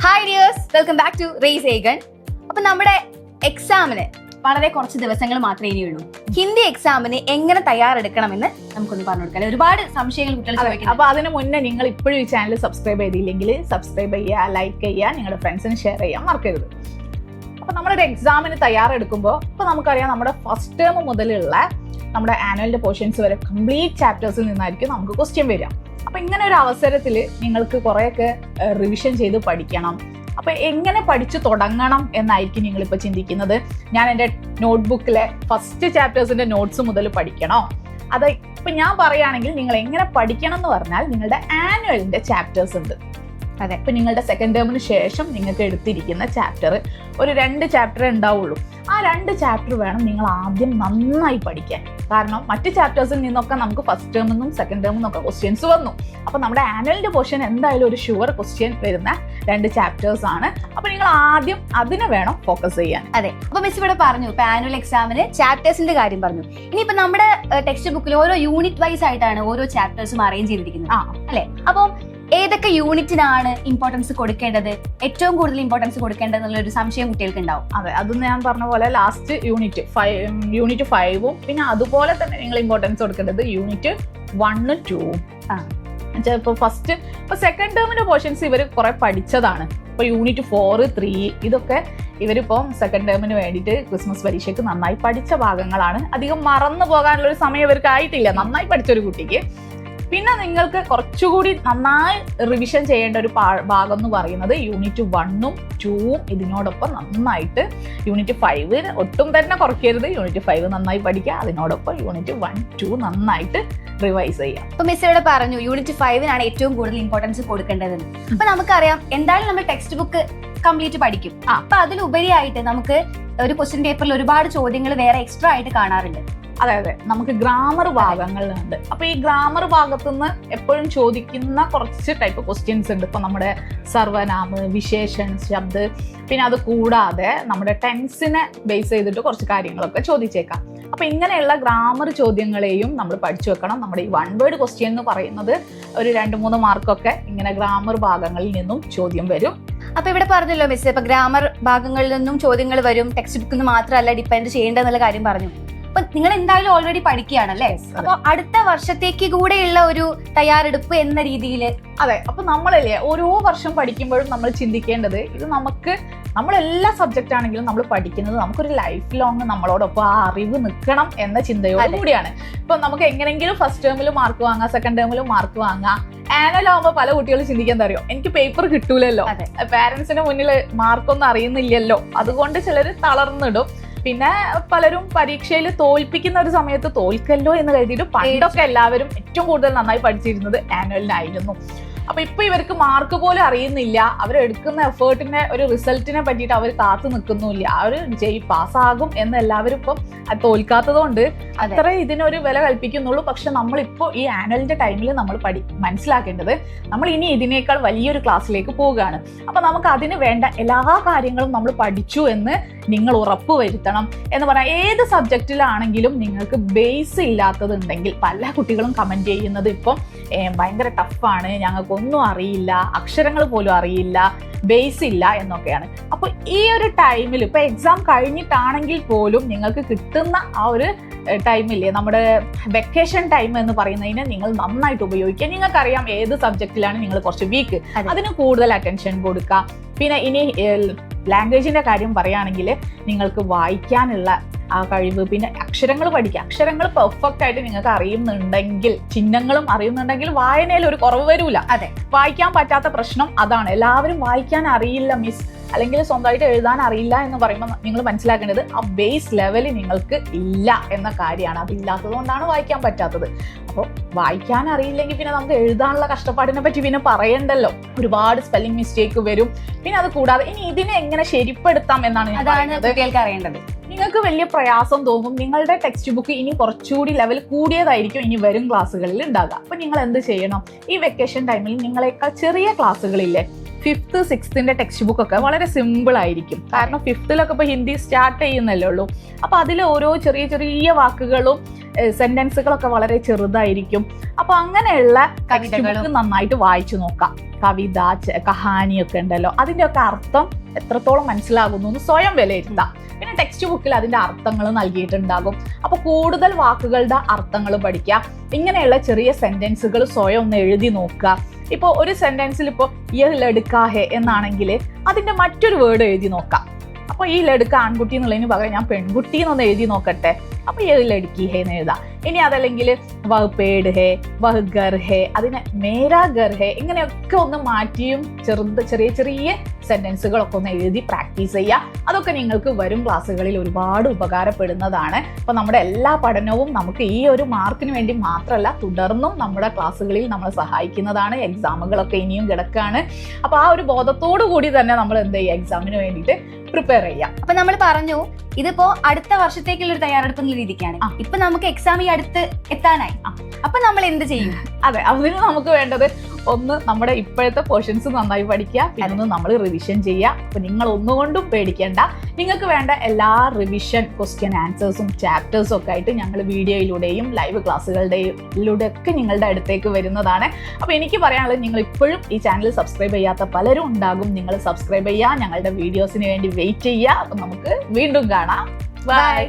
Hi dears, welcome back to race again. അപ്പൊ നമ്മുടെ എക്സാമിന് വളരെ കുറച്ച് ദിവസങ്ങൾ മാത്രമേ ഇനിയുള്ളൂ. ഹിന്ദി എക്സാമിന് എങ്ങനെ തയ്യാറെടുക്കണമെന്ന് നമുക്കൊന്ന് പറഞ്ഞു കൊടുക്കാം. ഒരുപാട് സംശയങ്ങൾ കുട്ടികൾ ചോദിക്കണം. അപ്പൊ അതിന് മുന്നേ നിങ്ങൾ ഇപ്പോഴും ഈ ചാനൽ സബ്സ്ക്രൈബ് ചെയ്തില്ലെങ്കിൽ സബ്സ്ക്രൈബ് ചെയ്യുക, ലൈക്ക് ചെയ്യുക, നിങ്ങളുടെ ഫ്രണ്ട്സിന് ഷെയർ ചെയ്യാൻ മറക്കരുത്. അപ്പൊ നമ്മളൊരു എക്സാമിന് തയ്യാറെടുക്കുമ്പോൾ ഇപ്പൊ നമുക്കറിയാം നമ്മുടെ ഫസ്റ്റ് ടേം മുതലുള്ള നമ്മുടെ ആനുവലിന്റെ പോർഷൻസ് വരെ കംപ്ലീറ്റ് ചാപ്റ്റേഴ്സിൽ നിന്നായിരിക്കും നമുക്ക് ക്വസ്റ്റ്യൻ വരിക. അപ്പൊ ഇങ്ങനെ ഒരു അവസരത്തിൽ നിങ്ങൾക്ക് കുറെയൊക്കെ റിവിഷൻ ചെയ്ത് പഠിക്കണം. അപ്പൊ എങ്ങനെ പഠിച്ചു തുടങ്ങണം എന്നായിരിക്കും നിങ്ങളിപ്പോൾ ചിന്തിക്കുന്നത്. ഞാൻ എൻ്റെ നോട്ട്ബുക്കിലെ ഫസ്റ്റ് ചാപ്റ്റേഴ്സിന്റെ നോട്ട്സ് മുതൽ പഠിക്കണോ? അത് ഇപ്പൊ ഞാൻ പറയുകയാണെങ്കിൽ നിങ്ങൾ എങ്ങനെ പഠിക്കണം എന്ന് പറഞ്ഞാൽ നിങ്ങളുടെ ആനുവലിന്റെ ചാപ്റ്റേഴ്സ് ഉണ്ട്. അതെ, ഇപ്പൊ നിങ്ങളുടെ സെക്കൻഡ് ടേമിന് ശേഷം നിങ്ങൾക്ക് എടുത്തിരിക്കുന്ന ചാപ്റ്റർ ഒരു 2 ചാപ്റ്റർ ഉണ്ടാവുള്ളൂ. ആ 2 ചാപ്റ്റർ വേണം നിങ്ങൾ ആദ്യം നന്നായി പഠിക്കാൻ. കാരണം മറ്റ് ചാപ്റ്റേഴ്സിൽ നിന്നൊക്കെ നമുക്ക് ഫസ്റ്റ് ടേമിൽ നിന്നും സെക്കൻഡ് ടേമിൽ നിന്നൊക്കെ ക്വസ്റ്റ്യൻസ് വന്നു. അപ്പൊ നമ്മുടെ ആനുവലിന്റെ പോർഷൻ എന്തായാലും ഒരു ഷുവർ ക്വസ്റ്റ്യൻ വരുന്ന 2 ചാപ്റ്റേഴ്സ് ആണ്. അപ്പൊ നിങ്ങൾ ആദ്യം അതിനെ വേണം ഫോക്കസ് ചെയ്യാൻ. അതെ, അപ്പൊ മിസ് ഇവിടെ പറഞ്ഞു ഇപ്പൊ ആനുവൽ എക്സാമിന് ചാപ്റ്റേഴ്സിന്റെ കാര്യം പറഞ്ഞു. ഇനിയിപ്പോ നമ്മുടെ ടെക്സ്റ്റ് ബുക്കിൽ ഓരോ യൂണിറ്റ് വൈസ് ആയിട്ടാണ് ഓരോ ചാപ്റ്റേഴ്സും അറേഞ്ച് ചെയ്തിരിക്കുന്നത് അല്ലെ? അപ്പം ഏതൊക്കെ യൂണിറ്റിനാണ് ഇമ്പോർട്ടൻസ് കൊടുക്കേണ്ടത്, ഏറ്റവും കൂടുതൽ ഇമ്പോർട്ടൻസ് കൊടുക്കേണ്ടത് എന്നുള്ള ഒരു സംശയം കുട്ടികൾക്ക് ഉണ്ടാവും. അതെ, അത് ഞാൻ പറഞ്ഞ പോലെ ലാസ്റ്റ് യൂണിറ്റ് 5ഉം പിന്നെ അതുപോലെ തന്നെ നിങ്ങൾ ഇമ്പോർട്ടൻസ് കൊടുക്കേണ്ടത് യൂണിറ്റ് 1, 2. ഇപ്പൊ സെക്കൻഡ് ടേമിന്റെ പോർഷൻസ് ഇവർ കുറെ പഠിച്ചതാണ്. ഇപ്പൊ യൂണിറ്റ് 4, 3 ഇതൊക്കെ ഇവരിപ്പം സെക്കൻഡ് ടേമിന് വേണ്ടിയിട്ട് ക്രിസ്മസ് പരീക്ഷയ്ക്ക് നന്നായി പഠിച്ച ഭാഗങ്ങളാണ്. അധികം മറന്നു പോകാനുള്ള ഒരു സമയം ഇവർക്ക് ആയിട്ടില്ല നന്നായി പഠിച്ചൊരു കുട്ടിക്ക്. പിന്നെ നിങ്ങൾക്ക് കുറച്ചുകൂടി നന്നായി റിവിഷൻ ചെയ്യേണ്ട ഒരു ഭാഗം എന്ന് പറയുന്നത് യൂണിറ്റ് 1ഉം 2ഉം ഇതിനോടൊപ്പം നന്നായിട്ട് യൂണിറ്റ് 5 ഒട്ടും തന്നെ കുറയ്ക്കരുത്. യൂണിറ്റ് 5 നന്നായി പഠിക്കുക, അതിനോടൊപ്പം യൂണിറ്റ് 1, 2 നന്നായിട്ട് റിവൈസ് ചെയ്യാം. അപ്പൊ മിസ് ഇവിടെ പറഞ്ഞു യൂണിറ്റ് 5നാണ് ഏറ്റവും കൂടുതൽ ഇമ്പോർട്ടൻസ് കൊടുക്കേണ്ടതെന്ന്. അപ്പൊ നമുക്കറിയാം എന്തായാലും നമ്മൾ ടെക്സ്റ്റ് ബുക്ക് കംപ്ലീറ്റ് പഠിക്കും. അപ്പൊ അതിലുപരിയായിട്ട് നമുക്ക് ഒരു ക്വസ്റ്റ്യൻ പേപ്പറിൽ ഒരുപാട് ചോദ്യങ്ങൾ വേറെ എക്സ്ട്രാ ആയിട്ട് കാണാറുണ്ട്. അതെ, നമുക്ക് ഗ്രാമർ ഭാഗങ്ങളുണ്ട്. അപ്പൊ ഈ ഗ്രാമർ ഭാഗത്തുനിന്ന് എപ്പോഴും ചോദിക്കുന്ന കുറച്ച് ടൈപ്പ് ക്വസ്റ്റ്യൻസ് ഉണ്ട്. ഇപ്പൊ നമ്മുടെ സർവനാമ്, വിശേഷൺ, ശബ്ദ്, പിന്നെ അത് കൂടാതെ നമ്മുടെ ടെൻസിനെ ബേസ് ചെയ്തിട്ട് കുറച്ച് കാര്യങ്ങളൊക്കെ ചോദിച്ചേക്കാം. അപ്പൊ ഇങ്ങനെയുള്ള ഗ്രാമർ ചോദ്യങ്ങളെയും നമ്മൾ പഠിച്ചു വെക്കണം. നമ്മുടെ ഈ 1 വേർഡ് ക്വസ്റ്റ്യൻ എന്ന് പറയുന്നത് ഒരു 2-3 മാർക്കൊക്കെ ഇങ്ങനെ ഗ്രാമർ ഭാഗങ്ങളിൽ നിന്നും ചോദ്യം വരും. അപ്പൊ ഇവിടെ പറഞ്ഞല്ലോ മിസ്, ഇപ്പൊ ഗ്രാമർ ഭാഗങ്ങളിൽ നിന്നും ചോദ്യങ്ങൾ വരും. ടെക്സ്റ്റ് ബുക്കിൽ നിന്ന് മാത്രമല്ല ഡിപ്പെൻഡ് ചെയ്യേണ്ടെന്നുള്ള കാര്യം പറഞ്ഞു. അപ്പൊ നിങ്ങൾ എന്തായാലും ഓൾറെഡി പഠിക്കുകയാണല്ലേ? അപ്പൊ അടുത്ത വർഷത്തേക്ക് കൂടെയുള്ള ഒരു തയ്യാറെടുപ്പ് എന്ന രീതിയിൽ. അതെ, അപ്പൊ നമ്മളല്ലേ ഓരോ വർഷം പഠിക്കുമ്പോഴും നമ്മൾ ചിന്തിക്കേണ്ടത് ഇത് നമ്മളെല്ലാ സബ്ജക്റ്റ് ആണെങ്കിലും നമ്മൾ പഠിക്കുന്നത് നമുക്കൊരു ലൈഫ് ലോങ് നമ്മളോടൊപ്പം ആ അറിവ് നിൽക്കണം എന്ന ചിന്തയോട് കൂടിയാണ്. ഇപ്പൊ നമുക്ക് എങ്ങനെങ്കിലും ഫസ്റ്റ് ടേമിൽ മാർക്ക് വാങ്ങാം, സെക്കൻഡ് ടേമിൽ മാർക്ക് വാങ്ങാം. ആനുവൽ ആവുമ്പോ പല കുട്ടികളും ചിന്തിക്കാൻ അറിയോ, എനിക്ക് പേപ്പർ കിട്ടൂലല്ലോ, പാരന്റ്സിന് മുന്നിൽ മാർക്കൊന്നും അറിയുന്നില്ലല്ലോ, അതുകൊണ്ട് ചിലർ തളർന്നിടും. പിന്നെ പലരും പരീക്ഷയിൽ തോൽപ്പിക്കുന്ന ഒരു സമയത്ത് തോൽക്കല്ലോ എന്ന് കരുതിയിട്ട് പണ്ടൊക്കെ എല്ലാവരും ഏറ്റവും കൂടുതൽ നന്നായി പഠിച്ചിരുന്നത് ആനുവലിനായിരുന്നു. അപ്പൊ ഇപ്പൊ ഇവർക്ക് മാർക്ക് പോലും അറിയുന്നില്ല. അവരെടുക്കുന്ന എഫേർട്ടിന്റെ ഒരു റിസൾട്ടിനെ പറ്റിയിട്ട് അവർ കാത്തു നിൽക്കുന്നില്ല. അവർ പാസ്സാകും എന്ന് എല്ലാവരും ഇപ്പം തോൽക്കാത്തത് കൊണ്ട് അത്ര ഇതിനൊരു വില കൽപ്പിക്കുന്നുള്ളൂ. പക്ഷെ നമ്മളിപ്പോ ഈ ആനുവലിന്റെ ടൈമിൽ നമ്മൾ മനസ്സിലാക്കേണ്ടത് നമ്മൾ ഇനി ഇതിനേക്കാൾ വലിയൊരു ക്ലാസ്സിലേക്ക് പോവുകയാണ്. അപ്പൊ നമുക്ക് അതിന് വേണ്ട എല്ലാ കാര്യങ്ങളും നമ്മൾ പഠിച്ചു എന്ന് നിങ്ങൾ ഉറപ്പ് വരുത്തണം. എന്ന് പറഞ്ഞാൽ ഏത് സബ്ജക്റ്റിലാണെങ്കിലും നിങ്ങൾക്ക് ബേസ് ഇല്ലാത്തതുണ്ടെങ്കിൽ, പല കുട്ടികളും കമന്റ് ചെയ്യുന്നത് ഇപ്പം ഭയങ്കര ടഫാണ്, ഞങ്ങൾക്കൊന്നും അറിയില്ല, അക്ഷരങ്ങൾ പോലും അറിയില്ല, ബേസ് ഇല്ല എന്നൊക്കെയാണ്. അപ്പൊ ഈ ഒരു ടൈമിൽ ഇപ്പൊ എക്സാം കഴിഞ്ഞിട്ടാണെങ്കിൽ പോലും നിങ്ങൾക്ക് കിട്ടുന്ന ആ ഒരു ടൈമില്ലേ, നമ്മുടെ വെക്കേഷൻ ടൈം എന്ന് പറയുന്നതിനെ നിങ്ങൾ നന്നായിട്ട് ഉപയോഗിക്കുക. നിങ്ങൾക്കറിയാം ഏത് സബ്ജക്റ്റിലാണ് നിങ്ങൾ കുറച്ച് വീക്ക്, അതിന് കൂടുതൽ അറ്റൻഷൻ കൊടുക്കുക. പിന്നെ ഇനി ലാംഗ്വേജിന്റെ കാര്യം പറയുകയാണെങ്കിൽ നിങ്ങൾക്ക് വായിക്കാനുള്ള ആ കഴിവ്, പിന്നെ അക്ഷരങ്ങൾ പഠിക്കുക. അക്ഷരങ്ങൾ പെർഫെക്റ്റ് ആയിട്ട് നിങ്ങൾക്ക് അറിയുന്നുണ്ടെങ്കിൽ, ചിഹ്നങ്ങളും അറിയുന്നുണ്ടെങ്കിൽ വായനയിൽ ഒരു കുറവ് വരൂല. അതെ, വായിക്കാൻ പറ്റാത്ത പ്രശ്നം അതാണ്. എല്ലാവരും വായിക്കാൻ അറിയില്ല മിസ്, അല്ലെങ്കിൽ സ്വന്തമായിട്ട് എഴുതാൻ അറിയില്ല എന്ന് പറയുമ്പോൾ നിങ്ങൾ മനസ്സിലാക്കേണ്ടത് ആ ബേസ് ലെവൽ നിങ്ങൾക്ക് ഇല്ല എന്ന കാര്യമാണ്. അതില്ലാത്തത് കൊണ്ടാണ് വായിക്കാൻ പറ്റാത്തത്. അപ്പോൾ വായിക്കാൻ അറിയില്ലെങ്കിൽ പിന്നെ നമുക്ക് എഴുതാനുള്ള കഷ്ടപ്പാടിനെ പറ്റി പിന്നെ പറയണ്ടല്ലോ. ഒരുപാട് സ്പെല്ലിംഗ് മിസ്റ്റേക്ക് വരും. പിന്നെ അത് കൂടാതെ ഇനി ഇതിനെ എങ്ങനെ ശരിപ്പെടുത്താം എന്നാണ് ഞാൻ കുട്ടികൾക്ക് അറിയേണ്ടത്. നിങ്ങൾക്ക് വലിയ പ്രയാസം തോന്നും. നിങ്ങളുടെ ടെക്സ്റ്റ് ബുക്ക് ഇനി കുറച്ചുകൂടി ലെവൽ കൂടിയതായിരിക്കും ഇനി വരും ക്ലാസ്സുകളിൽ ഉണ്ടാകുക. അപ്പൊ നിങ്ങൾ എന്ത് ചെയ്യണം, ഈ വെക്കേഷൻ ടൈമിൽ നിങ്ങളെക്കാൾ ചെറിയ ക്ലാസ്സുകളില്ലേ, 5th 6th ടെക്സ്റ്റ് ബുക്ക് ഒക്കെ വളരെ സിമ്പിൾ ആയിരിക്കും. കാരണം 5th ഇപ്പൊ ഹിന്ദി സ്റ്റാർട്ട് ചെയ്യുന്നല്ലേ ഉള്ളൂ. അപ്പൊ അതിൽ ഓരോ ചെറിയ ചെറിയ വാക്കുകളും സെന്റൻസുകളൊക്കെ വളരെ ചെറുതായിരിക്കും. അപ്പൊ അങ്ങനെയുള്ള കവിതകൾ നന്നായിട്ട് വായിച്ചു നോക്കാം. കവിത, കഹാനിയൊക്കെ ഉണ്ടല്ലോ, അതിന്റെ ഒക്കെ അർത്ഥം എത്രത്തോളം മനസ്സിലാകുന്നു എന്ന് സ്വയം വിലയിരുത്താം. പിന്നെ ടെക്സ്റ്റ് ബുക്കിൽ അതിന്റെ അർത്ഥങ്ങൾ നൽകിയിട്ടുണ്ടാകും. അപ്പൊ കൂടുതൽ വാക്കുകളുടെ അർത്ഥങ്ങൾ പഠിക്കുക. ഇങ്ങനെയുള്ള ചെറിയ സെന്റൻസുകൾ സ്വയം ഒന്ന് എഴുതി നോക്കുക. ഇപ്പോൾ ഒരു സെന്റൻസിൽ ഇപ്പോൾ യഹ് ലഡ്കാ ഹെ എന്നാണെങ്കിൽ അതിന്റെ മറ്റൊരു വേർഡ് എഴുതി നോക്കാം. അപ്പൊ ഈ ലഡ്ക ആൺകുട്ടി എന്നുള്ളതിന് പകരം ഞാൻ പെൺകുട്ടി എന്നൊന്ന് എഴുതി നോക്കട്ടെ. അപ്പൊ യഹ് ലഡ്കി ഹേ എന്ന് എഴുതാം. ഇനി അതല്ലെങ്കിൽ വഹ് പേഡ് ഹേ, വഹ് ഗർ ഹേ, അതിനെ മേരാ ഗർ ഹേ, ഇങ്ങനെയൊക്കെ ഒന്ന് മാറ്റിയും ചെറിയ ചെറിയ സെന്റൻസുകളൊക്കെ ഒന്ന് എഴുതി പ്രാക്ടീസ് ചെയ്യുക. അതൊക്കെ നിങ്ങൾക്ക് വരും ക്ലാസ്സുകളിൽ ഒരുപാട് ഉപകാരപ്പെടുന്നതാണ്. അപ്പൊ നമ്മുടെ എല്ലാ പഠനവും നമുക്ക് ഈ ഒരു മാർക്കിന് വേണ്ടി മാത്രമല്ല, തുടർന്നും നമ്മുടെ ക്ലാസ്സുകളിൽ നമ്മളെ സഹായിക്കുന്നതാണ്. എക്സാമുകളൊക്കെ ഇനിയും കിടക്കാണ്. അപ്പൊ ആ ഒരു ബോധത്തോടു കൂടി തന്നെ നമ്മൾ എന്ത് ചെയ്യുക, എക്സാമിന് വേണ്ടിയിട്ട് പ്രിപ്പയർ ചെയ്യാം. അപ്പൊ നമ്മൾ പറഞ്ഞു ഇതിപ്പോ അടുത്ത വർഷത്തേക്കുള്ള ഒരു തയ്യാറെടുപ്പ് എന്ന രീതിക്കാണ്. ഇപ്പൊ നമുക്ക് എക്സാം ഈ അടുത്ത് എത്താനായി. അപ്പൊ നമ്മൾ എന്ത് ചെയ്യും? അതെ, അതിന് നമുക്ക് വേണ്ടത് ഒന്ന് നമ്മുടെ ഇപ്പോഴത്തെ പോർഷൻസ് നന്നായി പഠിക്കുക, പിന്നെ നമ്മൾ റിവിഷൻ ചെയ്യുക. അപ്പൊ നിങ്ങൾ ഒന്നുകൊണ്ടും പേടിക്കേണ്ട. നിങ്ങൾക്ക് വേണ്ട എല്ലാ റിവിഷൻ ക്വസ്റ്റ്യൻ ആൻസേഴ്സും ചാപ്റ്റേഴ്സും ഒക്കെ ആയിട്ട് ഞങ്ങൾ വീഡിയോയിലൂടെയും ലൈവ് ക്ലാസ്സുകളുടെയിലൂടെ ഒക്കെ നിങ്ങളുടെ അടുത്തേക്ക് വരുന്നതാണ്. അപ്പൊ എനിക്ക് പറയാനുള്ളത്, നിങ്ങൾ ഇപ്പോഴും ഈ ചാനൽ സബ്സ്ക്രൈബ് ചെയ്യാത്ത പലരും ഉണ്ടാകും. നിങ്ങൾ സബ്സ്ക്രൈബ് ചെയ്യുക, ഞങ്ങളുടെ വീഡിയോസിന് വേണ്ടി വെയിറ്റ് ചെയ്യുക. അപ്പൊ നമുക്ക് വീണ്ടും കാണാം. ബൈ.